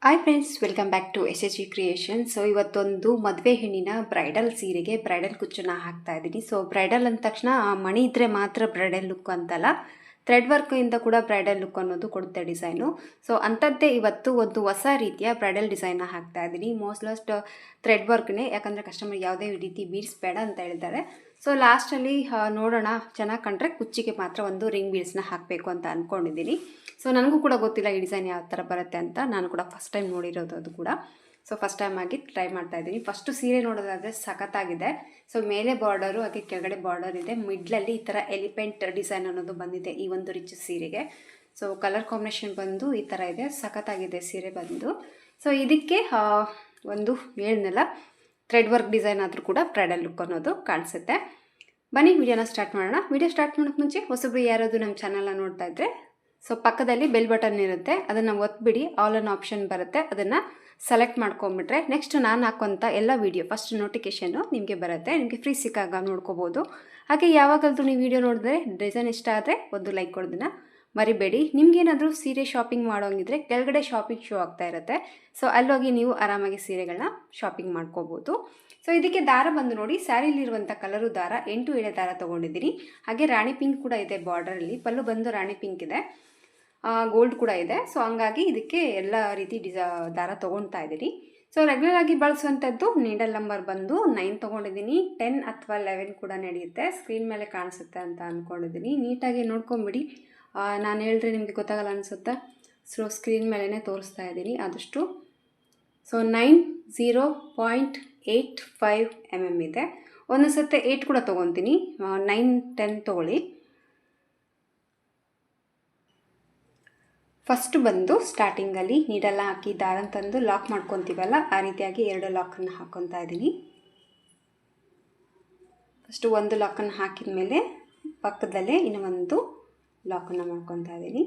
Hi friends, welcome back to SHG creation. So ಇವತ್ತೊಂದು ಮದುವೆ ಹೆಣ್ಣಿನ ಬ್ರೈಡಲ್ ಸೀರೆಗೆ ಬ್ರೈಡಲ್ ಕುಚ್ಚನ್ನು ಹಾಕ್ತಾ ಇದ್ದೀನಿ. ಸೊ ಬ್ರೈಡಲ್ ಅಂದ ತಕ್ಷಣ ಮಣಿ ಇದ್ದರೆ ಮಾತ್ರ ಬ್ರೈಡಲ್ ಲುಕ್ ಅಂತಲ್ಲ, ಥ್ರೆಡ್ ವರ್ಕಿಂದ ಕೂಡ ಬ್ರೈಡಲ್ ಲುಕ್ ಅನ್ನೋದು ಕೊಡುತ್ತೆ ಡಿಸೈನು. ಸೊ ಅಂಥದ್ದೇ ಇವತ್ತು ಒಂದು ಹೊಸ ರೀತಿಯ ಬ್ರೈಡಲ್ ಡಿಸೈನ್ನ ಹಾಕ್ತಾ ಇದ್ದೀನಿ. ಮೋಸ್ಟ್ಲೆಸ್ಟ್ ಥ್ರೆಡ್ ವರ್ಕ್ನೇ, ಯಾಕಂದರೆ ಕಸ್ಟಮರ್ ಯಾವುದೇ ರೀತಿ ಬೀಡ್ಸ್ ಬೇಡ ಅಂತ ಹೇಳಿದ್ದಾರೆ. ಸೊ ಲಾಸ್ಟಲ್ಲಿ ನೋಡೋಣ, ಚೆನ್ನಾಗಿ ಕಂಡ್ರೆ ಕುಚ್ಚಿಗೆ ಮಾತ್ರ ಒಂದು ರಿಂಗ್ ಬೀಡ್ಸ್ನ ಹಾಕಬೇಕು ಅಂತ ಅಂದ್ಕೊಂಡಿದ್ದೀನಿ. ಸೊ ನನಗೂ ಕೂಡ ಗೊತ್ತಿಲ್ಲ ಈ ಡಿಸೈನ್ ಯಾವ ಥರ ಬರುತ್ತೆ ಅಂತ. ನಾನು ಕೂಡ ಫಸ್ಟ್ ಟೈಮ್ ನೋಡಿರೋದು ಅದು ಕೂಡ. ಸೊ ಫಸ್ಟ್ ಟೈಮ್ ಆಗಿ ಟ್ರೈ ಮಾಡ್ತಾ ಇದ್ದೀನಿ. ಫಸ್ಟು ಸೀರೆ ನೋಡೋದಾದರೆ ಸಖತ್ತಾಗಿದೆ. ಸೊ ಮೇಲೆ ಬಾರ್ಡರು, ಹಾಗೆ ಕೆಳಗಡೆ ಬಾರ್ಡರ್ ಇದೆ. ಮಿಡ್ಲಲ್ಲಿ ಈ ಥರ ಎಲಿಫೆಂಟ್ ಡಿಸೈನ್ ಅನ್ನೋದು ಬಂದಿದೆ ಈ ಒಂದು ರಿಚ್ ಸೀರೆಗೆ. ಸೊ ಕಲರ್ ಕಾಂಬಿನೇಷನ್ ಬಂದು ಈ ಥರ ಇದೆ, ಸಖತ್ತಾಗಿದೆ ಸೀರೆ ಬಂದು. ಸೊ ಇದಕ್ಕೆ ಒಂದು ಹೇಳಿದ್ನಲ್ಲ, ಥ್ರೆಡ್ ವರ್ಕ್ ಡಿಸೈನ್ ಆದರೂ ಕೂಡ ಬ್ರೈಡಲ್ ಲುಕ್ ಅನ್ನೋದು ಕಾಣಿಸುತ್ತೆ. ಬನ್ನಿ ವಿಡಿಯೋನ ಸ್ಟಾರ್ಟ್ ಮಾಡೋಣ. ವಿಡಿಯೋ ಸ್ಟಾರ್ಟ್ ಮಾಡೋಕ್ಕೆ ಮುಂಚೆ ಹೊಸಬ್ರು ಯಾರಾದರೂ ನಮ್ಮ ಚಾನಲ್ನ ನೋಡ್ತಾ ಇದ್ದರೆ, ಸೊ ಪಕ್ಕದಲ್ಲಿ ಬೆಲ್ ಬಟನ್ ಇರುತ್ತೆ, ಅದನ್ನು ಒತ್ಬಿಡಿ. ಆಲ್ ಅನ್ ಆಪ್ಷನ್ ಬರುತ್ತೆ, ಅದನ್ನು ಸೆಲೆಕ್ಟ್ ಮಾಡ್ಕೊಂಬಿಟ್ರೆ ನೆಕ್ಸ್ಟ್ ನಾನು ಹಾಕೋಂಥ ಎಲ್ಲ ವೀಡಿಯೋ ಫಸ್ಟ್ ನೋಟಿಫಿಕೇಷನ್ನು ನಿಮಗೆ ಬರುತ್ತೆ. ನಿಮಗೆ ಫ್ರೀ ಸಿಕ್ಕಾಗ ನೋಡ್ಕೋಬೋದು. ಹಾಗೆ ಯಾವಾಗಲೂ ನೀವು ವೀಡಿಯೋ ನೋಡಿದ್ರೆ ಡಿಸೈನ್ ಇಷ್ಟ ಆದರೆ ಒಂದು ಲೈಕ್ ಕೊಡೋದನ್ನು ಮರಿಬೇಡಿ. ನಿಮಗೇನಾದರೂ ಸೀರೆ ಶಾಪಿಂಗ್ ಮಾಡೋಂಗಿದ್ರೆ ಕೆಳಗಡೆ ಶಾಪಿಂಗ್ ಶೋ ಆಗ್ತಾ ಇರುತ್ತೆ. ಸೊ ಅಲ್ಲೋಗಿ ನೀವು ಆರಾಮಾಗಿ ಸೀರೆಗಳನ್ನ ಶಾಪಿಂಗ್ ಮಾಡ್ಕೋಬೋದು. ಸೊ ಇದಕ್ಕೆ ದಾರ ಬಂದು ನೋಡಿ, ಸ್ಯಾರಿಲಿರುವಂಥ ಕಲರು ದಾರ 8 ಎಳೆ ದಾರ ತೊಗೊಂಡಿದ್ದೀನಿ. ಹಾಗೆ ರಾಣಿ ಪಿಂಕ್ ಕೂಡ ಇದೆ ಬಾರ್ಡರಲ್ಲಿ. ಪಲ್ಲು ಬಂದು ರಾಣಿ ಪಿಂಕ್ ಇದೆ, ಗೋಲ್ಡ್ ಕೂಡ ಇದೆ. ಸೊ ಹಂಗಾಗಿ ಇದಕ್ಕೆ ಎಲ್ಲ ರೀತಿ ದಾರ ತೊಗೊಳ್ತಾ ಇದ್ದೀನಿ. ಸೊ ರೆಗ್ಯುಲರ್ ಆಗಿ ಬಳಸುವಂಥದ್ದು ನೀಡಲ್ ನಂಬರ್ ಬಂದು 9 ತೊಗೊಂಡಿದ್ದೀನಿ. 10 ಅಥವಾ 11 ಕೂಡ ನಡೆಯುತ್ತೆ. ಸ್ಕ್ರೀನ್ ಮೇಲೆ ಕಾಣಿಸುತ್ತೆ ಅಂತ ಅಂದ್ಕೊಂಡಿದ್ದೀನಿ. ನೀಟಾಗಿ ನೋಡ್ಕೊಂಬಿಡಿ. ನಾನು ಹೇಳಿದ್ರೆ ನಿಮಗೆ ಗೊತ್ತಾಗಲ್ಲ ಅನಿಸುತ್ತೆ. ಸೊ ಸ್ಕ್ರೀನ್ ಮೇಲೇ ತೋರಿಸ್ತಾ ಇದ್ದೀನಿ ಆದಷ್ಟು. ಸೊ 90.85 mm ಇದೆ. ಒಂದು ಸತ್ತೆ 8 ಕೂಡ ತೊಗೊತೀನಿ. 9, 10 ತೊಗೊಳ್ಳಿ. ಫಸ್ಟ್ ಬಂದು ಸ್ಟಾರ್ಟಿಂಗಲ್ಲಿ ನೀಡೆಲ್ಲ ಹಾಕಿ ದಾರ ತಂದು ಲಾಕ್ ಮಾಡ್ಕೊತೀವಲ್ಲ, ಆ ರೀತಿಯಾಗಿ 2 ಲಾಕನ್ನು ಹಾಕ್ಕೊತಾ ಇದ್ದೀನಿ. ಫಸ್ಟು ಒಂದು ಲಾಕನ್ನು ಹಾಕಿದ ಮೇಲೆ ಪಕ್ಕದಲ್ಲೇ ಇನ್ನೂ ಒಂದು ಲಾಕನ್ನು ಮಾಡ್ಕೊತಾ ಇದ್ದೀನಿ.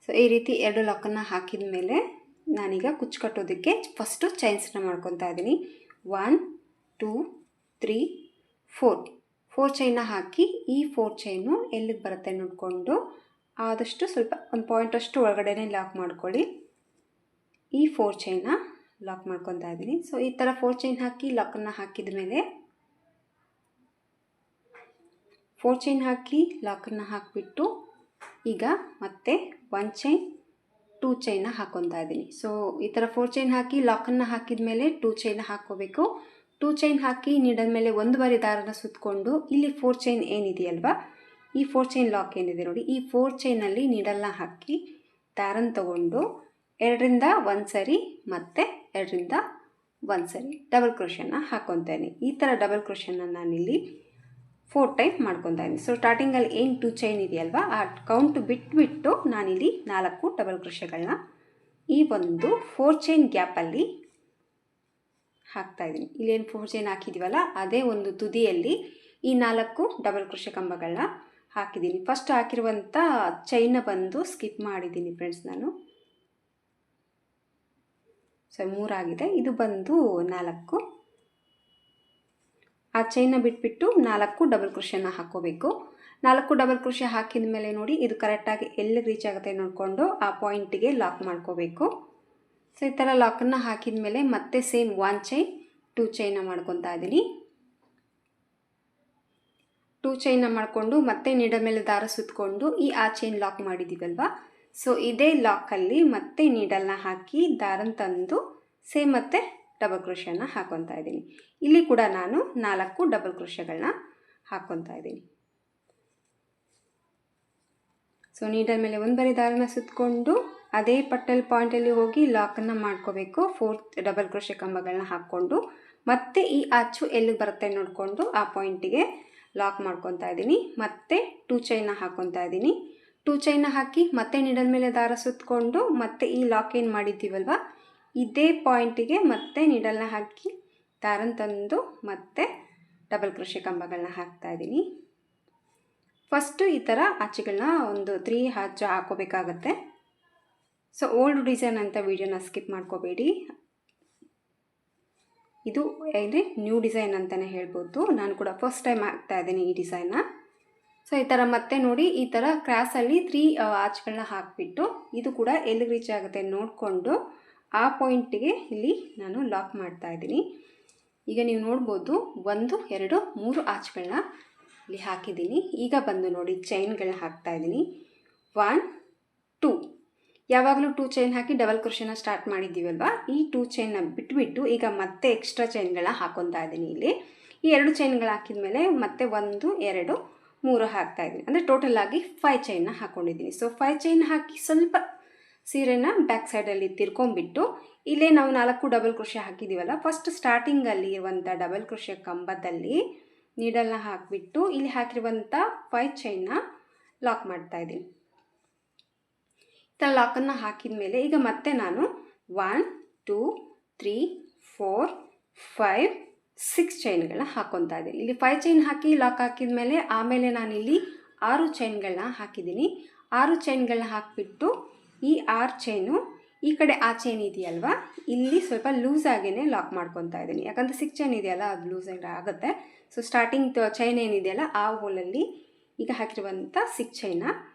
ಸೊ ಈ ರೀತಿ 2 ಲಾಕನ್ನು ಹಾಕಿದ ಮೇಲೆ ನಾನೀಗ ಕುಚ್ಚು ಕಟ್ಟೋದಕ್ಕೆ ಫಸ್ಟು ಚೈನ್ಸ್ನ ಮಾಡ್ಕೊತಾ ಇದ್ದೀನಿ. 1, 2, 3, 4 ಚೈನ ಹಾಕಿ ಈ 4 ಚೈನು ಎಲ್ಲಿಗೆ ಬರುತ್ತೆ ನೋಡಿಕೊಂಡು ಆದಷ್ಟು ಸ್ವಲ್ಪ ಒಂದು ಪಾಯಿಂಟಷ್ಟು ಒಳಗಡೆ ಲಾಕ್ ಮಾಡ್ಕೊಳ್ಳಿ. ಈ 4 ಚೈನ ಲಾಕ್ ಮಾಡ್ಕೊತಾ ಇದ್ದೀನಿ. ಸೊ ಈ ಥರ 4 ಚೈನ್ ಹಾಕಿ ಲಾಕನ್ನು ಹಾಕಿದ ಮೇಲೆ 4 ಚೈನ್ ಹಾಕಿ ಲಾಕನ್ನು ಹಾಕಿಬಿಟ್ಟು ಈಗ ಮತ್ತೆ 1 ಚೈನ್ 2 ಚೈನ ಹಾಕ್ಕೊತಾ ಇದ್ದೀನಿ. ಸೊ ಈ ಥರ 4 ಚೈನ್ ಹಾಕಿ ಲಾಕನ್ನು ಹಾಕಿದ ಮೇಲೆ 2 ಚೈನ ಹಾಕ್ಕೋಬೇಕು. 2 ಚೈನ್ ಹಾಕಿ ನೀಡಲ್ ಮೇಲೆ ಒಂದು ಬಾರಿ ದಾರನ ಸುತ್ತಕೊಂಡು ಇಲ್ಲಿ 4 ಚೈನ್ ಏನಿದೆಯಲ್ವಾ, ಈ 4 ಚೈನ್ ಲಾಕ್ ಏನಿದೆ ನೋಡಿ, ಈ 4 ಚೈನಲ್ಲಿ ನೀಡಲ್ನ ಹಾಕಿ ದಾರನ ತಗೊಂಡು 2ರಿಂದ 1 ಸರಿ ಮತ್ತು 2ರಿಂದ 1 ಸರಿ ಡಬಲ್ ಕ್ರೋಷನ್ನ ಹಾಕ್ಕೊತೇನೆ. ಈ ಥರ ಡಬಲ್ ಕ್ರೋಷನ್ನ ನಾನಿಲ್ಲಿ 4 ಟೈಮ್ ಮಾಡ್ಕೊತಾ ಇದ್ದೀನಿ. ಸೊ ಸ್ಟಾರ್ಟಿಂಗಲ್ಲಿ ಏನು 2 ಚೈನ್ ಇದೆಯಲ್ವಾ, ಆ ಕೌಂಟ್ ಬಿಟ್ಟು ನಾನಿಲ್ಲಿ 4 ಡಬಲ್ ಕ್ರೋಷಗಳನ್ನ ಈ ಒಂದು 4 ಚೈನ್ ಗ್ಯಾಪಲ್ಲಿ ಹಾಕ್ತಾಯಿದ್ದೀನಿ. ಇಲ್ಲೇನು 4 ಚೈನ್ ಹಾಕಿದ್ದೀವಲ್ಲ, ಅದೇ ಒಂದು ತುದಿಯಲ್ಲಿ ಈ 4 ಡಬಲ್ ಕ್ರೋಷೆ ಕಂಬಗಳನ್ನ ಹಾಕಿದ್ದೀನಿ. ಫಸ್ಟ್ ಹಾಕಿರುವಂಥ ಚೈನ ಬಂದು ಸ್ಕಿಪ್ ಮಾಡಿದ್ದೀನಿ ಫ್ರೆಂಡ್ಸ್ ನಾನು. ಸೊ 3 ಆಗಿದೆ, ಇದು ಬಂದು 4. ಆ ಚೈನ ಬಿಟ್ಬಿಟ್ಟು 4 ಡಬಲ್ ಕ್ರೋಷೆನ ಹಾಕ್ಕೋಬೇಕು. 4 ಡಬಲ್ ಕ್ರೋಷೆ ಹಾಕಿದ ಮೇಲೆ ನೋಡಿ, ಇದು ಕರೆಕ್ಟಾಗಿ ಎಲ್ಲಿಗೆ ರೀಚ್ ಆಗುತ್ತೆ ನೋಡಿಕೊಂಡು ಆ ಪಾಯಿಂಟಿಗೆ ಲಾಕ್ ಮಾಡ್ಕೋಬೇಕು. ಸೊ ಈ ಥರ ಲಾಕನ್ನು ಹಾಕಿದ ಮೇಲೆ ಮತ್ತೆ ಸೇಮ್ 1 ಚೈನ್ 2 ಚೈನ ಮಾಡ್ಕೊತಾ ಇದ್ದೀನಿ. 2 ಚೈನ ಮಾಡಿಕೊಂಡು ಮತ್ತೆ ನೀಡಲ್ ಮೇಲೆ ದಾರ ಸುತ್ತಕೊಂಡು ಆ ಚೈನ್ ಲಾಕ್ ಮಾಡಿದ್ದೀವಲ್ವ, ಸೊ ಇದೇ ಲಾಕಲ್ಲಿ ಮತ್ತೆ ನೀಡಲ್ನ ಹಾಕಿ ದಾರನ ತಂದು ಸೇಮ್ ಮತ್ತೆ ಡಬಲ್ ಕ್ರೋಷೆನ ಹಾಕ್ಕೊತಾ ಇದ್ದೀನಿ. ಇಲ್ಲಿ ಕೂಡ ನಾನು 4 ಡಬಲ್ ಕ್ರೋಷೆಗಳನ್ನ ಹಾಕ್ಕೊತಾ ಇದ್ದೀನಿ. ಸೊ ನೀಡಲ್ ಮೇಲೆ ಒಂದು ಬಾರಿ ದಾರನ ಸುತ್ತಕೊಂಡು ಅದೇ ಪಟ್ಟಲ್ ಪಾಯಿಂಟಲ್ಲಿ ಹೋಗಿ ಲಾಕನ್ನು ಮಾಡ್ಕೋಬೇಕು. 4 ಡಬಲ್ ಕ್ರೋಷೆ ಕಂಬಗಳನ್ನ ಹಾಕ್ಕೊಂಡು ಮತ್ತೆ ಈ ಅಚ್ಚು ಎಲ್ಲಿಗೆ ಬರುತ್ತೆ ನೋಡಿಕೊಂಡು ಆ ಪಾಯಿಂಟಿಗೆ ಲಾಕ್ ಮಾಡ್ಕೊತಾ ಇದ್ದೀನಿ. ಮತ್ತೆ 2 ಚೈನ ಹಾಕ್ಕೊತಾ ಇದ್ದೀನಿ. 2 ಚೈನ ಹಾಕಿ ಮತ್ತೆ ನೀಡಲ್ ಮೇಲೆ ದಾರ ಸುತ್ತಕೊಂಡು ಮತ್ತೆ ಈ ಲಾಕ್ ಏನು ಮಾಡಿದ್ದೀವಲ್ವ, ಇದೇ ಪಾಯಿಂಟಿಗೆ ಮತ್ತೆ ನೀಡಲ್ನ ಹಾಕಿ ದಾರನ ತಂದು ಮತ್ತೆ ಡಬಲ್ ಕ್ರೋಷೆ ಕಂಬಗಳನ್ನ ಹಾಕ್ತಾ ಇದ್ದೀನಿ. ಫಸ್ಟು ಈ ಥರ ಆಚೆಗಳನ್ನ ಒಂದು 3 ಹಚ್ಚ ಹಾಕೋಬೇಕಾಗತ್ತೆ. ಸೊ ಓಲ್ಡ್ ಡಿಸೈನ್ ಅಂತ ವೀಡಿಯೋನ ಸ್ಕಿಪ್ ಮಾಡ್ಕೋಬೇಡಿ. ಇದು ಅಂದರೆ ನ್ಯೂ ಡಿಸೈನ್ ಅಂತಲೇ ಹೇಳ್ಬೋದು. ನಾನು ಕೂಡ ಫಸ್ಟ್ ಟೈಮ್ ಹಾಕ್ತಾ ಇದ್ದೀನಿ ಈ ಡಿಸೈನ್ನ. ಸೊ ಈ ಥರ ಮತ್ತೆ ನೋಡಿ, ಈ ಥರ ಕ್ರಾಸಲ್ಲಿ 3 ಆರ್ಚ್ಗಳನ್ನ ಹಾಕಿಬಿಟ್ಟು ಇದು ಕೂಡ ಎಲ್ಲಿಗೆ ರೀಚ್ ಆಗುತ್ತೆ ನೋಡಿಕೊಂಡು ಆ ಪಾಯಿಂಟಿಗೆ ಇಲ್ಲಿ ನಾನು ಲಾಕ್ ಮಾಡ್ತಾ ಇದ್ದೀನಿ. ಈಗ ನೀವು ನೋಡ್ಬೋದು 1 2 3 ಆರ್ಚ್ಗಳನ್ನ ಇಲ್ಲಿ ಹಾಕಿದ್ದೀನಿ. ಈಗ ಬಂದು ನೋಡಿ ಚೈನ್ಗಳನ್ನ ಹಾಕ್ತಾ ಇದ್ದೀನಿ. 1 2 ಯಾವಾಗಲೂ 2 ಚೈನ್ ಹಾಕಿ ಡಬಲ್ ಕ್ರೋಶೆನ ಸ್ಟಾರ್ಟ್ ಮಾಡಿದ್ದೀವಲ್ವ, ಈ 2 ಚೈನ್ನ ಬಿಟ್ಬಿಟ್ಟು ಈಗ ಮತ್ತೆ ಎಕ್ಸ್ಟ್ರಾ ಚೈನ್ಗಳನ್ನ ಹಾಕೊತಾ ಇದ್ದೀನಿ. ಇಲ್ಲಿ ಈ 2 ಚೈನ್ಗಳು ಹಾಕಿದ ಮೇಲೆ ಮತ್ತೆ 1 2 3 ಹಾಕ್ತಾ ಇದ್ದೀನಿ. ಅಂದರೆ ಟೋಟಲ್ ಆಗಿ 5 ಚೈನ್ನ ಹಾಕ್ಕೊಂಡಿದ್ದೀನಿ. ಸೊ 5 ಚೈನ್ ಹಾಕಿ ಸ್ವಲ್ಪ ಸೀರೆನ ಬ್ಯಾಕ್ ಸೈಡಲ್ಲಿ ತಿರ್ಕೊಂಡ್ಬಿಟ್ಟು ಇಲ್ಲೇ ನಾವು 4 ಡಬಲ್ ಕ್ರೋಶೆ ಹಾಕಿದ್ದೀವಲ್ಲ, ಫಸ್ಟ್ ಸ್ಟಾರ್ಟಿಂಗಲ್ಲಿ ಇರುವಂಥ ಡಬಲ್ ಕ್ರೋಶೆ ಕಂಬದಲ್ಲಿ ನೀಡಲ್ನ ಹಾಕಿಬಿಟ್ಟು ಇಲ್ಲಿ ಹಾಕಿರುವಂಥ 5 ಚೈನ್ನ ಲಾಕ್ ಮಾಡ್ತಾ ಇದ್ದೀನಿ. ಈ ಥರ ಲಾಕನ್ನು ಹಾಕಿದ ಮೇಲೆ ಈಗ ಮತ್ತೆ ನಾನು 1 2 3 4 5 6 ಚೈನ್ಗಳನ್ನ ಹಾಕ್ಕೊತಾ ಇದ್ದೀನಿ. ಇಲ್ಲಿ 5 ಚೈನ್ ಹಾಕಿ ಲಾಕ್ ಹಾಕಿದ ಮೇಲೆ ಆಮೇಲೆ ನಾನಿಲ್ಲಿ 6 ಚೈನ್ಗಳನ್ನ ಹಾಕಿದ್ದೀನಿ. 6 ಚೈನ್ಗಳನ್ನ ಹಾಕಿಬಿಟ್ಟು ಈ 6 ಚೈನು ಈ ಕಡೆ ಆ ಚೈನ್ ಇದೆಯಲ್ವ, ಇಲ್ಲಿ ಸ್ವಲ್ಪ ಲೂಸ್ ಆಗೇ ಲಾಕ್ ಮಾಡ್ಕೊತಾ ಇದ್ದೀನಿ. ಯಾಕಂದರೆ 6 ಚೈನ್ ಇದೆಯಲ್ಲ, ಅದು ಲೂಸ್ ಆಗುತ್ತೆ. ಸೊ ಸ್ಟಾರ್ಟಿಂಗ್ ಚೈನ್ ಏನಿದೆಯಲ್ಲ ಆ ಹೋಲಲ್ಲಿ ಈಗ ಹಾಕಿರುವಂಥ 6 ಚೈನ್ನ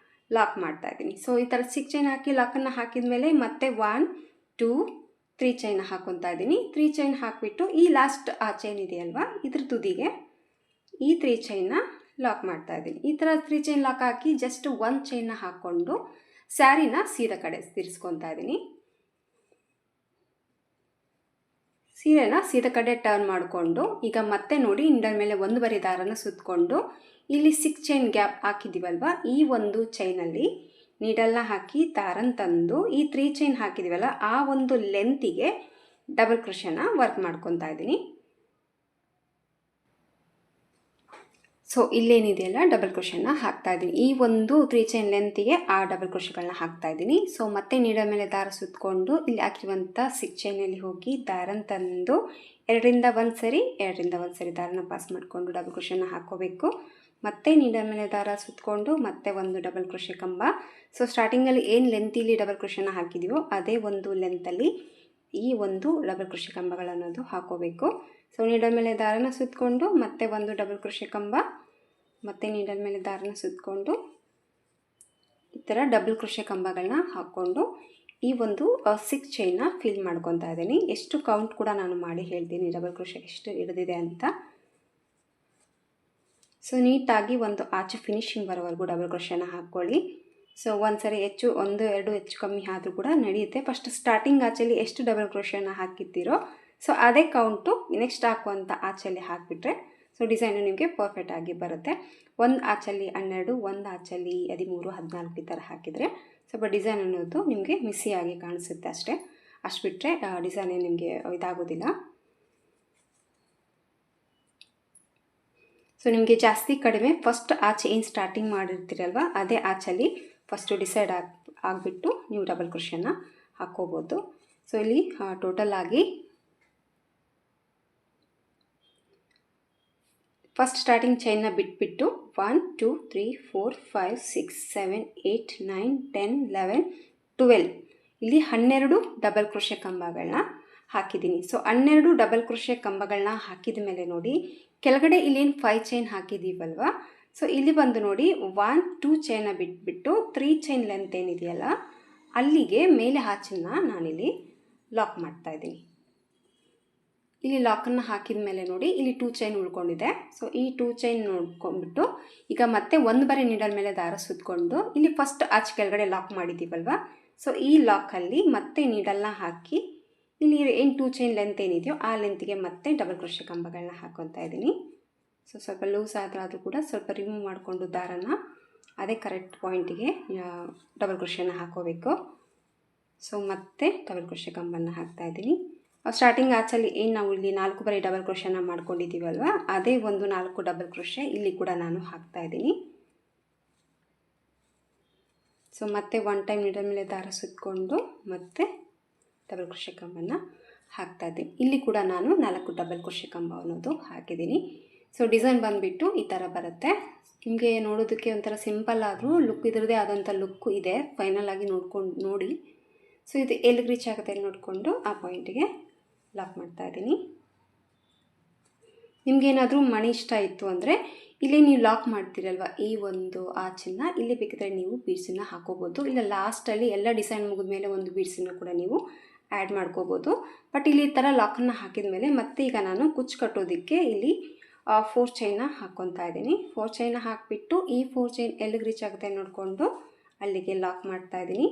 ಲಾಕ್ ಮಾಡ್ತಾ ಇದ್ದೀನಿ. ಸೊ ಈ ಥರ 6 ಚೈನ್ ಹಾಕಿ ಲಾಕನ್ನು ಹಾಕಿದ ಮೇಲೆ ಮತ್ತೆ 1 2 3 ಚೈನ್ ಹಾಕ್ಕೊತಾ ಇದ್ದೀನಿ. 3 ಚೈನ್ ಹಾಕಿಬಿಟ್ಟು ಈ ಲಾಸ್ಟ್ ಆ ಚೈನ್ ಇದೆಯಲ್ವ, ಇದ್ರ ತುದಿಗೆ ಈ 3 ಚೈನ್ನ ಲಾಕ್ ಮಾಡ್ತಾ ಇದ್ದೀನಿ. ಈ ಥರ 3 ಚೈನ್ ಲಾಕ್ ಹಾಕಿ ಜಸ್ಟ್ 1 ಚೈನ್ನ ಹಾಕ್ಕೊಂಡು ಸ್ಯಾರಿನ ಸೀದಾ ಕಡೆ ತಿರ್ಸ್ಕೊತಾ ಇದ್ದೀನಿ. ಸೀರೆನ ಸೀದಾ ಕಡೆ ಟರ್ನ್ ಮಾಡಿಕೊಂಡು ಈಗ ಮತ್ತೆ ನೋಡಿ ಇಂಡಲ್ ಮೇಲೆ 1 ಬರಿ ದಾರನ ಸುತ್ತಕೊಂಡು ಇಲ್ಲಿ 6 ಚೈನ್ ಗ್ಯಾಪ್ ಹಾಕಿದ್ದೀವಲ್ವ, ಈ ಒಂದು ಚೈನಲ್ಲಿ ನೀಡಲ್ನ ಹಾಕಿ ದಾರನ ತಂದು ಈ 3 ಚೈನ್ ಹಾಕಿದ್ದೀವಲ್ಲ ಆ ಒಂದು ಲೆಂತಿಗೆ ಡಬಲ್ ಕ್ರೋಶೆನ ವರ್ಕ್ ಮಾಡ್ಕೊತಾ ಇದ್ದೀನಿ. ಸೊ ಇಲ್ಲೇನಿದೆಯಲ್ಲ ಡಬಲ್ ಕ್ರೋಶೆನ ಹಾಕ್ತಾ ಇದ್ದೀನಿ. ಈ ಒಂದು 3 ಚೈನ್ ಲೆಂತಿಗೆ ಆ ಡಬಲ್ ಕ್ರೋಶೆಗಳನ್ನ ಹಾಕ್ತಾ ಇದ್ದೀನಿ. ಸೊ ಮತ್ತೆ ನೀಡಲ್ ಮೇಲೆ ದಾರ ಸುತ್ತಕೊಂಡು ಇಲ್ಲಿ ಹಾಕಿರುವಂಥ 6 ಚೈನಲ್ಲಿ ಹೋಗಿ ದಾರನ ತಂದು 2ರಿಂದ 1 ಸರಿ 2ರಿಂದ 1 ಸರಿ ದಾರನ ಪಾಸ್ ಮಾಡಿಕೊಂಡು ಡಬಲ್ ಕ್ರೋಶೆನ ಹಾಕ್ಕೋಬೇಕು. ಮತ್ತೆ ನೀಡಲ್ ಮೇಲೆ ದಾರ ಸುತ್ತಕೊಂಡು ಮತ್ತೆ ಒಂದು ಡಬಲ್ ಕ್ರೋಶೆ ಕಂಬ. ಸೊ ಸ್ಟಾರ್ಟಿಂಗಲ್ಲಿ ಏನು ಲೆಂತಿಲಿ ಡಬಲ್ ಕ್ರೋಶೆನ ಹಾಕಿದ್ದೀವೋ ಅದೇ ಒಂದು ಲೆಂತಲ್ಲಿ ಈ ಒಂದು ಡಬಲ್ ಕ್ರೋಶೆ ಕಂಬಗಳನ್ನೋದು ಹಾಕೋಬೇಕು. ಸೊ ನೀಡಲ್ ಮೇಲೆ ದಾರನ ಸುತ್ತಕೊಂಡು ಮತ್ತೆ ಒಂದು ಡಬಲ್ ಕ್ರೋಶೆ ಕಂಬ, ಮತ್ತು ನೀಡಲ್ ಮೇಲೆ ದಾರನ ಸುತ್ತಕೊಂಡು ಈ ಥರ ಡಬಲ್ ಕ್ರೋಶೆ ಕಂಬಗಳನ್ನ ಹಾಕ್ಕೊಂಡು ಈ ಒಂದು 6 ಚೈನ್ನ ಫಿಲ್ ಮಾಡ್ಕೊತಾ ಇದ್ದೀನಿ. ಎಷ್ಟು ಕೌಂಟ್ ಕೂಡ ನಾನು ಮಾಡಿ ಹೇಳ್ತೀನಿ ಡಬಲ್ ಕ್ರೋಶೆ ಎಷ್ಟು ಹಿಡಿದಿದೆ ಅಂತ. ಸೊ ನೀಟಾಗಿ ಒಂದು ಆಚೆ ಫಿನಿಶಿಂಗ್ ಬರೋವರೆಗೂ ಡಬಲ್ ಕ್ರೋಶೆನ ಹಾಕ್ಕೊಳ್ಳಿ. ಸೊ ಒಂದು ಸರಿ ಹೆಚ್ಚು 1 2 ಹೆಚ್ಚು ಕಮ್ಮಿ ಆದರೂ ಕೂಡ ನಡೆಯುತ್ತೆ. ಫಸ್ಟ್ ಸ್ಟಾರ್ಟಿಂಗ್ ಆಚೆಯಲ್ಲಿ ಎಷ್ಟು ಡಬಲ್ ಕ್ರೋಶೆನ ಹಾಕಿರ್ತೀರೋ ಸೊ ಅದೇ ಕೌಂಟು ನೆಕ್ಸ್ಟ್ ಹಾಕುವಂಥ ಆಚೆಯಲ್ಲಿ ಹಾಕಿಬಿಟ್ರೆ ಸೊ ಡಿಸೈನು ನಿಮಗೆ ಪರ್ಫೆಕ್ಟಾಗಿ ಬರುತ್ತೆ. ಒಂದು ಆಚಲ್ಲಿ 12, ಒಂದು ಆಚಲ್ಲಿ 13, 14 ಈ ಥರ ಹಾಕಿದರೆ ಸ್ವಲ್ಪ ಡಿಸೈನ್ ಅನ್ನೋದು ನಿಮಗೆ ಮಿಸ್ಸಿಯಾಗಿ ಕಾಣಿಸುತ್ತೆ ಅಷ್ಟೇ. ಅಷ್ಟು ಬಿಟ್ಟರೆ ಡಿಸೈನ್ ನಿಮಗೆ ಇದಾಗೋದಿಲ್ಲ. ಸೊ ನಿಮಗೆ ಜಾಸ್ತಿ ಕಡಿಮೆ ಫಸ್ಟ್ ಆಚೆ ಏನು ಸ್ಟಾರ್ಟಿಂಗ್ ಮಾಡಿರ್ತೀರಲ್ವ ಅದೇ ಆಚಲ್ಲಿ ಫಸ್ಟು ಡಿಸೈಡ್ ಆಗಿಬಿಟ್ಟು ನೀವು ಡಬಲ್ ಕ್ರೋಶೆನ ಹಾಕ್ಕೋಬೋದು. ಸೊ ಇಲ್ಲಿ ಟೋಟಲ್ ಆಗಿ ಫಸ್ಟ್ ಸ್ಟಾರ್ಟಿಂಗ್ ಚೈನ್ನ ಬಿಟ್ಬಿಟ್ಟು 1 2 3 4 5 6 7 8 9 10 11 12 ಇಲ್ಲಿ 12 ಡಬಲ್ ಕ್ರೋಶೆ ಕಂಬಗಳನ್ನ ಹಾಕಿದ್ದೀನಿ. ಸೊ 12 ಡಬಲ್ ಕ್ರೋಶೆ ಕಂಬಗಳನ್ನ ಹಾಕಿದ ಮೇಲೆ ನೋಡಿ ಕೆಳಗಡೆ ಇಲ್ಲೇನು 5 ಚೈನ್ ಹಾಕಿದ್ದೀವಲ್ವ, ಸೊ ಇಲ್ಲಿ ಬಂದು ನೋಡಿ 1 2 ಚೈನ್ನ ಬಿಟ್ಬಿಟ್ಟು 3 ಚೈನ್ ಲೆಂತ್ ಏನಿದೆಯಲ್ಲ ಅಲ್ಲಿಗೆ ಮೇಲೆ ಆಚೆನ ನಾನಿಲ್ಲಿ ಲಾಕ್ ಮಾಡ್ತಾಯಿದ್ದೀನಿ. ಇಲ್ಲಿ ಲಾಕನ್ನು ಹಾಕಿದ ಮೇಲೆ ನೋಡಿ ಇಲ್ಲಿ 2 ಚೈನ್ ಉಳ್ಕೊಂಡಿದೆ. ಸೊ ಈ 2 ಚೈನ್ ನೋಡ್ಕೊಂಡ್ಬಿಟ್ಟು ಈಗ ಮತ್ತೆ 1 ಬರಿ ನೀಡಲ್ ಮೇಲೆ ದಾರ ಸುತ್ತಕೊಂಡು ಇಲ್ಲಿ ಫಸ್ಟ್ ಆಚೆ ಕೆಳಗಡೆ ಲಾಕ್ ಮಾಡಿದ್ದೀವಲ್ವ, ಸೊ ಈ ಲಾಕಲ್ಲಿ ಮತ್ತೆ ನೀಡಲ್ನ ಹಾಕಿ ಇಲ್ಲಿ ಏನು 2 ಚೈನ್ ಲೆಂತ್ ಏನಿದೆಯೋ ಆ ಲೆಂತಿಗೆ ಮತ್ತೆ ಡಬಲ್ ಕ್ರೋಶೆ ಕಂಬಗಳನ್ನ ಹಾಕ್ಕೊತಾ ಇದ್ದೀನಿ. ಸೊ ಸ್ವಲ್ಪ ಲೂಸ್ ಆದರೂ ಕೂಡ ಸ್ವಲ್ಪ ರಿಮೂವ್ ಮಾಡಿಕೊಂಡು ದಾರನ ಅದೇ ಕರೆಕ್ಟ್ ಪಾಯಿಂಟಿಗೆ ಡಬಲ್ ಕ್ರೋಶೆನ ಹಾಕೋಬೇಕು. ಸೊ ಮತ್ತೆ ಡಬಲ್ ಕ್ರೋಶೆ ಕಂಬನ ಹಾಕ್ತಾಯಿದ್ದೀನಿ. ಸ್ಟಾರ್ಟಿಂಗ್ ಆಚಲ್ಲಿ ಏನು ನಾವು ಇಲ್ಲಿ 4 ಬರಿ ಡಬಲ್ ಕ್ರೋಶೆನ ಮಾಡ್ಕೊಂಡಿದ್ದೀವಲ್ವ ಅದೇ ಒಂದು 4 ಡಬಲ್ ಕ್ರೋಶೆ ಇಲ್ಲಿ ಕೂಡ ನಾನು ಹಾಕ್ತಾಯಿದ್ದೀನಿ. ಸೊ ಮತ್ತೆ 1 ಟೈಮ್ ನೀಡಲ್ ಮೇಲೆ ದಾರ ಸುತ್ತಕೊಂಡು ಮತ್ತೆ ಡಬಲ್ ಕ್ರೋಶೆ ಕಂಬನ ಹಾಕ್ತಾಯಿದ್ದೀನಿ. ಇಲ್ಲಿ ಕೂಡ ನಾನು 4 ಡಬಲ್ ಕ್ರೋಶೆ ಕಂಬ ಅನ್ನೋದು ಹಾಕಿದ್ದೀನಿ. ಸೊ ಡಿಸೈನ್ ಬಂದುಬಿಟ್ಟು ಈ ಥರ ಬರುತ್ತೆ. ನಿಮಗೆ ನೋಡೋದಕ್ಕೆ ಒಂಥರ ಸಿಂಪಲ್ ಆದರೂ ಲುಕ್ ಇದರದೇ ಆದಂಥ ಲುಕ್ಕು ಇದೆ. ಫೈನಲ್ ಆಗಿ ನೋಡಿ. ಸೊ ಇದು ಎಲ್ಲಿಗೆ ರೀಚ್ ಆಗುತ್ತೆ ನೋಡಿಕೊಂಡು ಆ ಪಾಯಿಂಟಿಗೆ ಲಾಕ್ ಮಾಡ್ತಾಯಿದ್ದೀನಿ. ನಿಮಗೇನಾದರೂ ಮಣಿ ಇಷ್ಟ ಇತ್ತು ಅಂದರೆ ಇಲ್ಲಿ ನೀವು ಲಾಕ್ ಮಾಡ್ತೀರಲ್ವ ಈ ಒಂದು ಆಚೆನ ಇಲ್ಲಿ ಬೇಕಿದ್ರೆ ನೀವು ಬೀಡ್ಸನ್ನು ಹಾಕೋಬೋದು. ಇಲ್ಲ ಲಾಸ್ಟಲ್ಲಿ ಎಲ್ಲ ಡಿಸೈನ್ ಮುಗಿದ ಮೇಲೆ ಒಂದು ಬೀಡ್ಸನ್ನು ಕೂಡ ನೀವು ಆ್ಯಡ್ ಮಾಡ್ಕೋಬೋದು. ಬಟ್ ಇಲ್ಲಿ ಈ ಥರ ಲಾಕನ್ನು ಹಾಕಿದ ಮೇಲೆ ಮತ್ತೆ ಈಗ ನಾನು ಕುಚ್ಚು ಕಟ್ಟೋದಕ್ಕೆ ಇಲ್ಲಿ 4 ಚೈನ್ನ ಹಾಕ್ಕೊತಾ ಇದ್ದೀನಿ. 4 ಚೈನ್ನ ಹಾಕಿಬಿಟ್ಟು ಈ 4 ಚೈನ್ ಎಲ್ಲಿಗೆ ರೀಚ್ ಆಗುತ್ತೆ ನೋಡಿಕೊಂಡು ಅಲ್ಲಿಗೆ ಲಾಕ್ ಮಾಡ್ತಾ ಇದ್ದೀನಿ.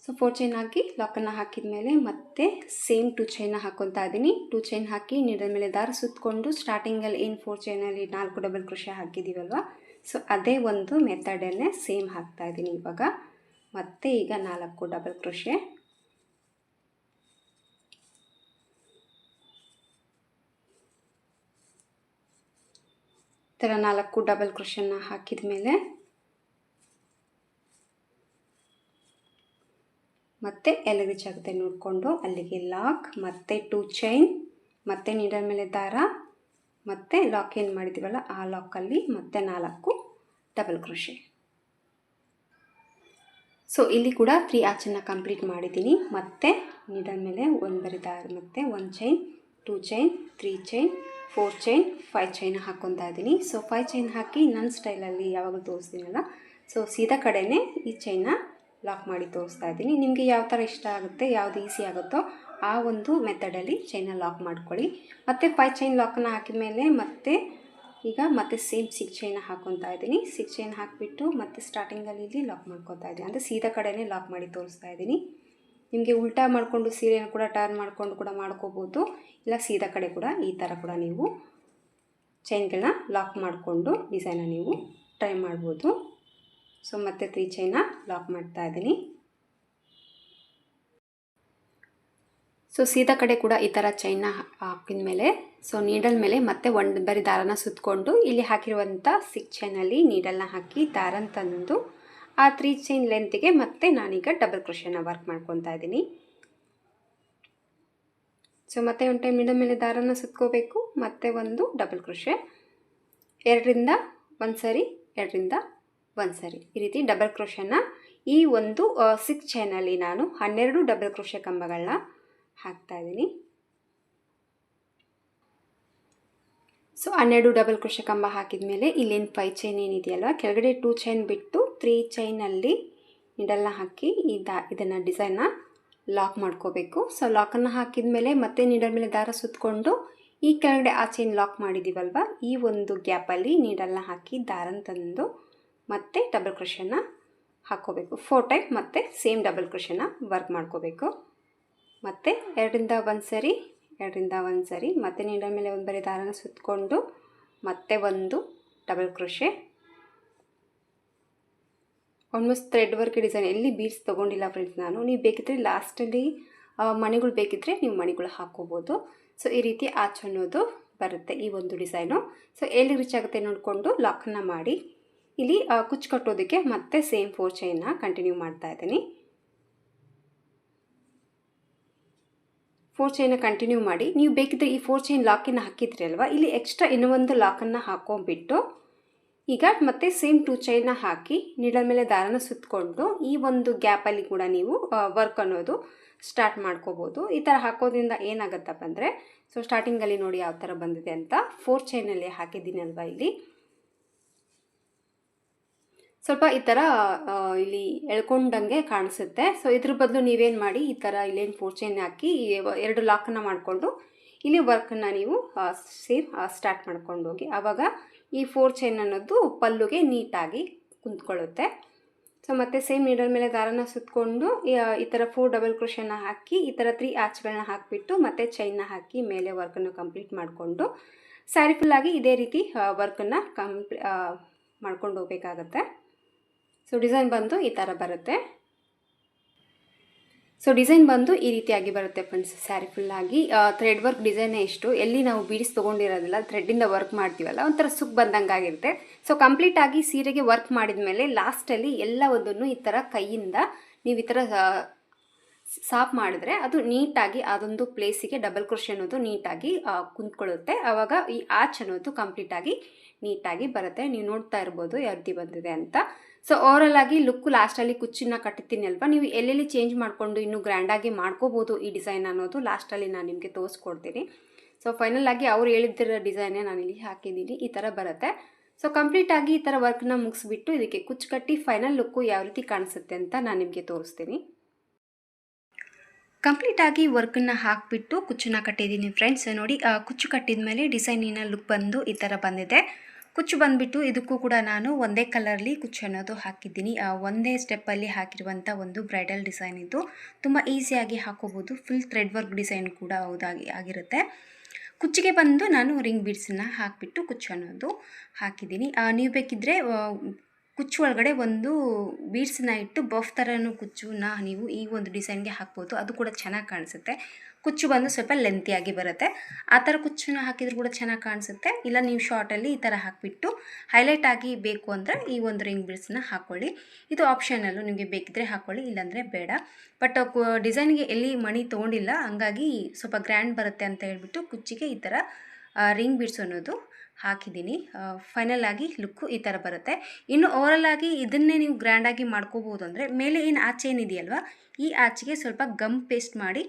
ಸೊ 4 ಚೈನ್ ಹಾಕಿ ಲಾಕನ್ನು ಹಾಕಿದ ಮೇಲೆ ಮತ್ತೆ ಸೇಮ್ 2 ಚೈನ್ನ ಹಾಕ್ಕೊತಾ ಇದ್ದೀನಿ. 2 ಚೈನ್ ಹಾಕಿ ನೀಡಲ್ ಮೇಲೆ ದಾರ ಸುತ್ತಕೊಂಡು ಸ್ಟಾರ್ಟಿಂಗಲ್ಲಿ ಏನು 4 ಚೈನಲ್ಲಿ 4 ಡಬಲ್ ಕ್ರೋಶೆ ಹಾಕಿದ್ದೀವಲ್ವ, ಸೊ ಅದೇ ಒಂದು ಮೆಥಡನ್ನೇ ಸೇಮ್ ಹಾಕ್ತಾ ಇದ್ದೀನಿ ಇವಾಗ. ಮತ್ತೆ ಈಗ 4 ಡಬಲ್ ಕ್ರೋಶೆ, ಈ ಥರ 4 ಡಬಲ್ ಕ್ರೋಶೆನ ಹಾಕಿದ ಮೇಲೆ ಮತ್ತೆ ಎಲ್ಲಿ ರೀಚ್ ಆಗುತ್ತೆ ನೋಡಿಕೊಂಡು ಅಲ್ಲಿಗೆ ಲಾಕ್, ಮತ್ತೆ 2 ಚೈನ್, ಮತ್ತೆ ನೀಡಲ್ ಮೇಲೆ ದಾರ, ಮತ್ತೆ ಲಾಕ್ ಏನು ಮಾಡಿದ್ದೀವಲ್ಲ ಆ ಲಾಕಲ್ಲಿ ಮತ್ತೆ 4 ಡಬಲ್ ಕ್ರೋಶೆ. ಸೊ ಇಲ್ಲಿ ಕೂಡ 3 ಆರ್ಚನ್ನು ಕಂಪ್ಲೀಟ್ ಮಾಡಿದ್ದೀನಿ. ಮತ್ತೆ ನೀಡಲ್ ಮೇಲೆ 1 ಬರಿ ದಾರ, ಮತ್ತೆ 1 chain, 2 chain, 3 chain, 4 chain, 5 chain ಹಾಕ್ಕೊತಾ ಇದ್ದೀನಿ. ಸೊ 5 ಚೈನ್ ಹಾಕಿ ನನ್ನ ಸ್ಟೈಲಲ್ಲಿ ಯಾವಾಗಲೂ ತೋರಿಸ್ತೀನಲ್ಲ, ಸೊ ಸೀದಾ ಕಡೆಯೇ ಈ ಚೈನ್ನ ಲಾಕ್ ಮಾಡಿ ತೋರಿಸ್ತಾ ಇದ್ದೀನಿ. ನಿಮಗೆ ಯಾವ ಥರ ಇಷ್ಟ ಆಗುತ್ತೆ, ಯಾವುದು ಈಸಿ ಆಗುತ್ತೋ ಆ ಒಂದು ಮೆಥಡಲ್ಲಿ ಚೈನ್ನ ಲಾಕ್ ಮಾಡ್ಕೊಳ್ಳಿ. ಮತ್ತು 5 ಚೈನ್ ಲಾಕನ್ನು ಹಾಕಿದ ಮೇಲೆ ಮತ್ತೆ ಈಗ ಮತ್ತೆ ಸೇಮ್ 6 ಚೈನ್ನ ಹಾಕ್ಕೊತಾ ಇದ್ದೀನಿ. 6 ಚೈನ್ ಹಾಕಿಬಿಟ್ಟು ಮತ್ತೆ ಸ್ಟಾರ್ಟಿಂಗಲ್ಲಿ ಇಲ್ಲಿ ಲಾಕ್ ಮಾಡ್ಕೊತಾ ಇದ್ದೀನಿ. ಅಂದರೆ ಸೀದಾ ಕಡೆಯೇ ಲಾಕ್ ಮಾಡಿ ತೋರಿಸ್ತಾ ಇದ್ದೀನಿ. ನಿಮಗೆ ಉಲ್ಟಾ ಮಾಡಿಕೊಂಡು ಸೀರೆನ ಕೂಡ ಟರ್ನ್ ಮಾಡಿಕೊಂಡು ಕೂಡ ಮಾಡ್ಕೋಬೋದು, ಇಲ್ಲ ಸೀದಾ ಕಡೆ ಕೂಡ ಈ ಥರ ಕೂಡ ನೀವು ಚೈನ್ಗಳನ್ನ ಲಾಕ್ ಮಾಡಿಕೊಂಡು ಡಿಸೈನ ನೀವು ಟ್ರೈ ಮಾಡ್ಬೋದು. ಸೊ ಮತ್ತೆ 3 ಚೈನ್ನ ಲಾಕ್ ಮಾಡ್ತಾ ಇದ್ದೀನಿ. ಸೊ ಸೀದಾ ಕಡೆ ಕೂಡ ಈ ಥರ ಚೈನ್ನ ಹಾಕಿದ ಮೇಲೆ ಸೊ ನೀಡಲ್ ಮೇಲೆ ಮತ್ತೆ 1 ಬರಿ ದಾರನ ಸುತ್ತಕೊಂಡು ಇಲ್ಲಿ ಹಾಕಿರುವಂಥ 6 ಚೈನಲ್ಲಿ ನೀಡಲ್ನ ಹಾಕಿ ದಾರನ ತಂದು ಆ 3 ಚೈನ್ ಲೆಂತಿಗೆ ಮತ್ತೆ ನಾನೀಗ ಡಬಲ್ ಕ್ರೋಶೆನ ವರ್ಕ್ ಮಾಡ್ಕೊತಾ ಇದ್ದೀನಿ. ಸೊ ಮತ್ತೆ 1 ಟೈಮ್ ನೀಡಲ್ ಮೇಲೆ ದಾರನ ಸುತ್ಕೋಬೇಕು, ಮತ್ತೆ 1 ಡಬಲ್ ಕ್ರೋಶೆ, 2ರಿಂದ 1 ಸರಿ, 2ರಿಂದ 1 ಸರಿ, ಈ ರೀತಿ ಡಬಲ್ ಕ್ರೋಶೆನ ಈ ಒಂದು 6 ಚೈನಲ್ಲಿ ನಾನು 12 ಡಬಲ್ ಕ್ರೋಶೆ ಕಂಬಗಳನ್ನ ಹಾಕ್ತಾ ಇದ್ದೀನಿ. ಸೊ 12 ಡಬಲ್ ಕ್ರೋಶೆ ಕಂಬ ಹಾಕಿದ ಮೇಲೆ ಇಲ್ಲೇನು 5 ಚೈನ್ ಏನಿದೆಯಲ್ವ, ಕೆಳಗಡೆ 2 ಚೈನ್ ಬಿಟ್ಟು 3 ಚೈನಲ್ಲಿ ನೀಡಲ್ನ ಹಾಕಿ ಇದನ್ನು ಡಿಸೈನ್ನ ಲಾಕ್ ಮಾಡ್ಕೋಬೇಕು. ಸೊ ಲಾಕನ್ನು ಹಾಕಿದ ಮೇಲೆ ಮತ್ತೆ ನೀಡಲ್ ಮೇಲೆ ದಾರ ಸುತ್ತಕೊಂಡು ಈ ಕೆಳಗಡೆ ಆ ಚೈನ್ ಲಾಕ್ ಮಾಡಿದ್ದೀವಲ್ವ, ಈ ಒಂದು ಗ್ಯಾಪಲ್ಲಿ ನೀಡಲ್ನ ಹಾಕಿ ದಾರನ ತಂದು ಮತ್ತೆ ಡಬಲ್ ಕ್ರೋಶೆನ ಹಾಕ್ಕೋಬೇಕು. 4 ಟೈಮ್ ಮತ್ತೆ ಸೇಮ್ ಡಬಲ್ ಕ್ರೋಶೆನ ವರ್ಕ್ ಮಾಡ್ಕೋಬೇಕು. ಮತ್ತು 2ರಿಂದ 1 ಸರಿ, 2ರಿಂದ 1 ಸರಿ, ಮತ್ತೆ ನೀಡಲ್ ಮೇಲೆ 1 ಬರಿ ದಾರನ ಸುತ್ತಕೊಂಡು ಮತ್ತೆ 1 double crochet. Almost thread work design ಎಲ್ಲಿ ಬೀಡ್ಸ್ ತೊಗೊಂಡಿಲ್ಲ ಫ್ರೆಂಡ್ಸ್ ನಾನು. ನೀವು ಬೇಕಿದ್ದರೆ ಲಾಸ್ಟಲ್ಲಿ ಮಣಿಗಳು ಬೇಕಿದ್ದರೆ ನೀವು ಮಣಿಗಳು ಹಾಕ್ಕೋಬೋದು. ಸೊ ಈ ರೀತಿ ಆಚ್ ಅನ್ನೋದು ಬರುತ್ತೆ ಈ ಒಂದು ಡಿಸೈನು. ಸೊ ಎಲ್ಲಿ ರೀಚ್ ಆಗುತ್ತೆ ನೋಡಿಕೊಂಡು ಲಾಕನ್ನು ಮಾಡಿ ಇಲ್ಲಿ ಕುಚ್ಚು ಕಟ್ಟೋದಕ್ಕೆ ಮತ್ತೆ ಸೇಮ್ 4 ಚೈನ್ನ ಕಂಟಿನ್ಯೂ ಮಾಡ್ತಾ ಇದ್ದೀನಿ. 4 ಚೈನ್ನ ಕಂಟಿನ್ಯೂ ಮಾಡಿ ನೀವು ಬೇಕಿದ್ದರೆ ಈ 4 ಚೈನ್ ಲಾಕನ್ನು ಹಾಕಿದ್ರಿ ಅಲ್ವಾ, ಇಲ್ಲಿ ಎಕ್ಸ್ಟ್ರಾ ಇನ್ನೂ ಒಂದು ಲಾಕನ್ನು ಹಾಕೊಂಡ್ಬಿಟ್ಟು ಈಗ ಮತ್ತೆ ಸೇಮ್ 2 ಚೈನ್ನ ಹಾಕಿ ನೀಡಲ್ ಮೇಲೆ ದಾರನ ಸುತ್ತಕೊಂಡು ಈ ಒಂದು ಗ್ಯಾಪಲ್ಲಿ ಕೂಡ ನೀವು ವರ್ಕ್ ಅನ್ನೋದು ಸ್ಟಾರ್ಟ್ ಮಾಡ್ಕೋಬೋದು. ಈ ಥರ ಹಾಕೋದ್ರಿಂದ ಏನಾಗುತ್ತಪ್ಪ ಅಂದರೆ, ಸೊ ಸ್ಟಾರ್ಟಿಂಗಲ್ಲಿ ನೋಡಿ ಯಾವ ಥರ ಬಂದಿದೆ ಅಂತ, 4 ಚೈನಲ್ಲಿ ಹಾಕಿದ್ದೀನಿ ಅಲ್ವಾ, ಇಲ್ಲಿ ಸ್ವಲ್ಪ ಈ ಥರ ಇಲ್ಲಿ ಎಳ್ಕೊಂಡಂಗೆ ಕಾಣಿಸುತ್ತೆ. ಸೊ ಇದ್ರ ಬದಲು ನೀವೇನು ಮಾಡಿ, ಈ ಥರ ಇಲ್ಲೇನು 4 ಚೈನ್ ಹಾಕಿ 2 ಲಾಕನ್ನು ಮಾಡಿಕೊಂಡು ಇಲ್ಲಿ ವರ್ಕನ್ನು ನೀವು ಸೇಮ್ ಸ್ಟಾರ್ಟ್ ಮಾಡ್ಕೊಂಡು ಹೋಗಿ. ಆವಾಗ ಈ 4 ಚೈನ್ ಅನ್ನೋದು ಪಲ್ಲುಗೆ ನೀಟಾಗಿ ಕುಂತ್ಕೊಳ್ಳುತ್ತೆ. ಸೊ ಮತ್ತೆ ಸೇಮ್ ನೀಡಲ್ ಮೇಲೆ ದಾರನ ಸುತ್ತಕೊಂಡು ಈ ಥರ 4 ಡಬಲ್ ಕ್ರೋಶೆನ ಹಾಕಿ ಈ ಥರ 3 ಆರ್ಚ್ಗಳನ್ನ ಹಾಕಿಬಿಟ್ಟು ಮತ್ತೆ ಚೈನ್ನ ಹಾಕಿ ಮೇಲೆ ವರ್ಕನ್ನು ಕಂಪ್ಲೀಟ್ ಮಾಡಿಕೊಂಡು ಸ್ಯಾರಿ ಫುಲ್ಲಾಗಿ ಇದೇ ರೀತಿ ವರ್ಕನ್ನು ಮಾಡ್ಕೊಂಡು ಹೋಗಬೇಕಾಗತ್ತೆ. ಸೊ ಡಿಸೈನ್ ಬಂದು ಈ ಥರ ಬರುತ್ತೆ. ಸೊ ಡಿಸೈನ್ ಬಂದು ಈ ರೀತಿಯಾಗಿ ಬರುತ್ತೆ ಫ್ರೆಂಡ್ಸ್. ಸ್ಯಾರಿ ಫುಲ್ಲಾಗಿ ಥ್ರೆಡ್ ವರ್ಕ್ ಡಿಸೈನೇ ಇಷ್ಟು, ಎಲ್ಲಿ ನಾವು ಬೀಡ್ಸ್ ತೊಗೊಂಡಿರೋದಿಲ್ಲ, ಥ್ರೆಡ್ಡಿಂದ ವರ್ಕ್ ಮಾಡ್ತೀವಲ್ಲ, ಒಂಥರ ಸುಕ್ ಬಂದಂಗೆ ಆಗಿರುತ್ತೆ. ಸೊ ಕಂಪ್ಲೀಟಾಗಿ ಸೀರೆಗೆ ವರ್ಕ್ ಮಾಡಿದ ಮೇಲೆ ಲಾಸ್ಟಲ್ಲಿ ಎಲ್ಲವನ್ನೂ ಈ ಥರ ಕೈಯಿಂದ ನೀವು ಈ ಥರ ಸಾಫ್ ಮಾಡಿದ್ರೆ ಅದು ನೀಟಾಗಿ ಅದೊಂದು ಪ್ಲೇಸಿಗೆ ಡಬಲ್ ಕ್ರೋಶೆ ಅನ್ನೋದು ನೀಟಾಗಿ ಕುಂತ್ಕೊಳ್ಳುತ್ತೆ. ಆವಾಗ ಈ ಆರ್ಚ್ ಅನ್ನೋದು ಕಂಪ್ಲೀಟಾಗಿ ನೀಟಾಗಿ ಬರುತ್ತೆ. ನೀವು ನೋಡ್ತಾ ಇರ್ಬೋದು ಯಾವ ರೀತಿ ಬಂದಿದೆ ಅಂತ. ಸೊ ಓವರಾಲ್ ಆಗಿ ಲುಕ್ಕು ಲಾಸ್ಟಲ್ಲಿ ಕುಚ್ಚನ್ನ ಕಟ್ಟುತ್ತೀನಿ ಅಲ್ವಾ, ನೀವು ಎಲ್ಲೆಲ್ಲಿ ಚೇಂಜ್ ಮಾಡಿಕೊಂಡು ಇನ್ನೂ ಗ್ರ್ಯಾಂಡಾಗಿ ಮಾಡ್ಕೋಬೋದು ಈ ಡಿಸೈನ್ ಅನ್ನೋದು ಲಾಸ್ಟಲ್ಲಿ ನಾನು ನಿಮಗೆ ತೋರಿಸ್ಕೊಡ್ತೀನಿ. ಸೊ ಫೈನಲ್ ಆಗಿ ಅವ್ರು ಹೇಳಿದ್ದಿರೋ ಡಿಸೈನೇ ನಾನಿಲ್ಲಿ ಹಾಕಿದ್ದೀನಿ, ಈ ಥರ ಬರುತ್ತೆ. ಸೊ ಕಂಪ್ಲೀಟಾಗಿ ಈ ಥರ ವರ್ಕ್ನ ಮುಗಿಸ್ಬಿಟ್ಟು ಇದಕ್ಕೆ ಕುಚ್ಚು ಕಟ್ಟಿ ಫೈನಲ್ ಲುಕ್ಕು ಯಾವ ರೀತಿ ಕಾಣಿಸುತ್ತೆ ಅಂತ ನಾನು ನಿಮಗೆ ತೋರಿಸ್ತೀನಿ. ಕಂಪ್ಲೀಟಾಗಿ ವರ್ಕನ್ನು ಹಾಕಿಬಿಟ್ಟು ಕುಚ್ಚನ್ನು ಕಟ್ಟಿದ್ದೀನಿ ಫ್ರೆಂಡ್ಸ್. ನೋಡಿ ಕುಚ್ಚು ಕಟ್ಟಿದ ಮೇಲೆ ಡಿಸೈನಿನ ಲುಕ್ ಬಂದು ಈ ಥರ ಬಂದಿದೆ. ಕುಚ್ಚು ಬಂದುಬಿಟ್ಟು ಇದಕ್ಕೂ ಕೂಡ ನಾನು ಒಂದೇ ಕಲರ್ಲಿ ಕುಚ್ಚು ಅನ್ನೋದು ಹಾಕಿದ್ದೀನಿ. ಒಂದೇ ಸ್ಟೆಪ್ಪಲ್ಲಿ ಹಾಕಿರುವಂಥ ಒಂದು ಬ್ರೈಡಲ್ ಡಿಸೈನ್ ಇದು. ತುಂಬ ಈಸಿಯಾಗಿ ಹಾಕೋಬೋದು. ಫುಲ್ ಥ್ರೆಡ್ ವರ್ಕ್ ಡಿಸೈನ್ ಕೂಡ ಆಗಿರುತ್ತೆ. ಕುಚ್ಚಿಗೆ ಬಂದು ನಾನು ರಿಂಗ್ ಬೀಡ್ಸನ್ನು ಹಾಕಿಬಿಟ್ಟು ಕುಚ್ಚು ಅನ್ನೋದು ಹಾಕಿದ್ದೀನಿ. ನೀವು ಬೇಕಿದ್ದರೆ ಕುಚ್ಚು ಒಳಗಡೆ ಒಂದು ಬೀಡ್ಸನ್ನ ಇಟ್ಟು ಬಫ್ ಥರನೂ ಕುಚ್ಚನ್ನ ನೀವು ಈ ಒಂದು ಡಿಸೈನ್ಗೆ ಹಾಕ್ಬೋದು. ಅದು ಕೂಡ ಚೆನ್ನಾಗಿ ಕಾಣಿಸುತ್ತೆ. ಕುಚ್ಚು ಬಂದು ಸ್ವಲ್ಪ ಲೆಂತಿಯಾಗಿ ಬರುತ್ತೆ. ಆ ಥರ ಕುಚ್ಚನ್ನ ಹಾಕಿದರೂ ಕೂಡ ಚೆನ್ನಾಗಿ ಕಾಣಿಸುತ್ತೆ. ಇಲ್ಲ ನೀವು ಶಾರ್ಟಲ್ಲಿ ಈ ಥರ ಹಾಕಿಬಿಟ್ಟು ಹೈಲೈಟ್ ಆಗಿ ಬೇಕು ಅಂದರೆ ಈ ಒಂದು ರಿಂಗ್ ಬೀಡ್ಸನ್ನ ಹಾಕ್ಕೊಳ್ಳಿ. ಇದು ಆಪ್ಷನಲ್ಲು, ನಿಮಗೆ ಬೇಕಿದ್ದರೆ ಹಾಕ್ಕೊಳ್ಳಿ, ಇಲ್ಲಾಂದರೆ ಬೇಡ. ಬಟ್ ಡಿಸೈನ್ಗೆ ಎಲ್ಲಿ ಮಣಿ ತೊಗೊಂಡಿಲ್ಲ, ಹಂಗಾಗಿ ಸ್ವಲ್ಪ ಗ್ರ್ಯಾಂಡ್ ಬರುತ್ತೆ ಅಂತ ಹೇಳ್ಬಿಟ್ಟು ಕುಚ್ಚಿಗೆ ಈ ಥರ ರಿಂಗ್ ಬೀಡ್ಸ್ ಅನ್ನೋದು ಹಾಕಿದ್ದೀನಿ. ಫೈನಲ್ ಆಗಿ ಲುಕ್ಕು ಈ ಥರ ಬರುತ್ತೆ. ಇನ್ನು ಓವರಲ್ ಆಗಿ ಇದನ್ನೇ ನೀವು ಗ್ರ್ಯಾಂಡಾಗಿ ಮಾಡ್ಕೋಬೋದು ಅಂದರೆ ಮೇಲೆ ಏನು ಆಚೆ ಏನಿದೆಯಲ್ವ, ಈ ಆಚೆಗೆ ಸ್ವಲ್ಪ ಗಮ್ ಪೇಸ್ಟ್ ಮಾಡಿ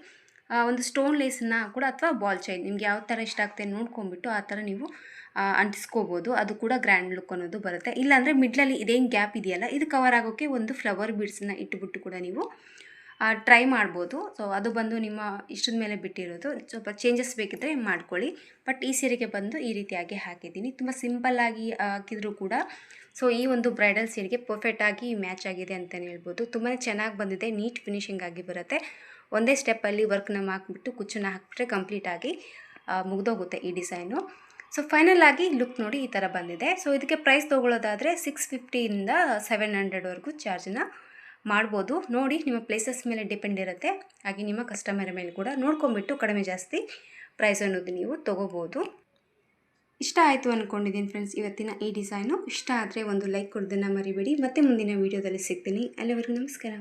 ಒಂದು ಸ್ಟೋನ್ ಲೇಸನ್ನು ಕೂಡ ಅಥವಾ ಬಾಲ್ ಚೈನ್ ನಿಮ್ಗೆ ಯಾವ ಥರ ಇಷ್ಟ ಆಗ್ತದೆ ನೋಡ್ಕೊಂಬಿಟ್ಟು ಆ ಥರ ನೀವು ಅಂಟಿಸ್ಕೋಬೋದು. ಅದು ಕೂಡ ಗ್ರ್ಯಾಂಡ್ ಲುಕ್ ಅನ್ನೋದು ಬರುತ್ತೆ. ಇಲ್ಲಾಂದರೆ ಮಿಡ್ಲಲ್ಲಿ ಇದೇನು ಗ್ಯಾಪ್ ಇದೆಯಲ್ಲ, ಇದು ಕವರ್ ಆಗೋಕ್ಕೆ ಒಂದು ಫ್ಲವರ್ ಬೀಡ್ಸನ್ನು ಇಟ್ಟುಬಿಟ್ಟು ಕೂಡ ನೀವು ಟ್ರೈ ಮಾಡ್ಬೋದು. ಸೊ ಅದು ಬಂದು ನಿಮ್ಮ ಇಷ್ಟದ ಮೇಲೆ ಬಿಟ್ಟಿರೋದು. ಸ್ವಲ್ಪ ಚೇಂಜಸ್ ಬೇಕಿದ್ದರೆ ಮಾಡ್ಕೊಳ್ಳಿ. ಬಟ್ ಈ ಸೀರೆಗೆ ಬಂದು ಈ ರೀತಿಯಾಗಿ ಹಾಕಿದ್ದೀನಿ. ತುಂಬ ಸಿಂಪಲ್ಲಾಗಿ ಹಾಕಿದರೂ ಕೂಡ ಸೊ ಈ ಒಂದು ಬ್ರೈಡಲ್ ಸೀರೆಗೆ ಪರ್ಫೆಕ್ಟಾಗಿ ಮ್ಯಾಚ್ ಆಗಿದೆ ಅಂತಲೇ ಹೇಳ್ಬೋದು. ತುಂಬಾ ಚೆನ್ನಾಗಿ ಬಂದಿದೆ, ನೀಟ್ ಫಿನಿಶಿಂಗ್ ಆಗಿ ಬರುತ್ತೆ. ಒಂದೇ ಸ್ಟೆಪ್ಪಲ್ಲಿ ವರ್ಕ್ನ ಹಾಕಿಬಿಟ್ಟು ಕುಚ್ಚನ್ನ ಹಾಕಿಬಿಟ್ರೆ ಕಂಪ್ಲೀಟಾಗಿ ಮುಗಿದೋಗುತ್ತೆ ಈ ಡಿಸೈನು. ಸೊ ಫೈನಲ್ ಆಗಿ ಲುಕ್ ನೋಡಿ ಈ ಥರ ಬಂದಿದೆ. ಸೊ ಇದಕ್ಕೆ ಪ್ರೈಸ್ ತೊಗೊಳ್ಳೋದಾದರೆ 650ಇಂದ 700ವರೆಗೂ ಚಾರ್ಜನ್ನ ಮಾಡ್ಬೋದು. ನೋಡಿ, ನಿಮ್ಮ ಪ್ಲೇಸಸ್ ಮೇಲೆ ಡಿಪೆಂಡ್ ಇರುತ್ತೆ. ಹಾಗೆ ನಿಮ್ಮ ಕಸ್ಟಮರ್ ಮೇಲೆ ಕೂಡ ನೋಡ್ಕೊಂಬಿಟ್ಟು ಕಡಿಮೆ ಜಾಸ್ತಿ ಪ್ರೈಸ್ ಅನ್ನೋದು ನೀವು ತೊಗೋಬೋದು. ಇಷ್ಟ ಆಯಿತು ಅಂದ್ಕೊಂಡಿದ್ದೀನಿ ಫ್ರೆಂಡ್ಸ್ ಇವತ್ತಿನ ಈ ಡಿಸೈನು. ಇಷ್ಟ ಆದರೆ ಒಂದು ಲೈಕ್ ಕೊಡೋದನ್ನು ಮರಿಬೇಡಿ. ಮತ್ತೆ ಮುಂದಿನ ವೀಡಿಯೋದಲ್ಲಿ ಸಿಗ್ತೀನಿ. ಅಲ್ಲಿವರೆಗೂ ನಮಸ್ಕಾರ.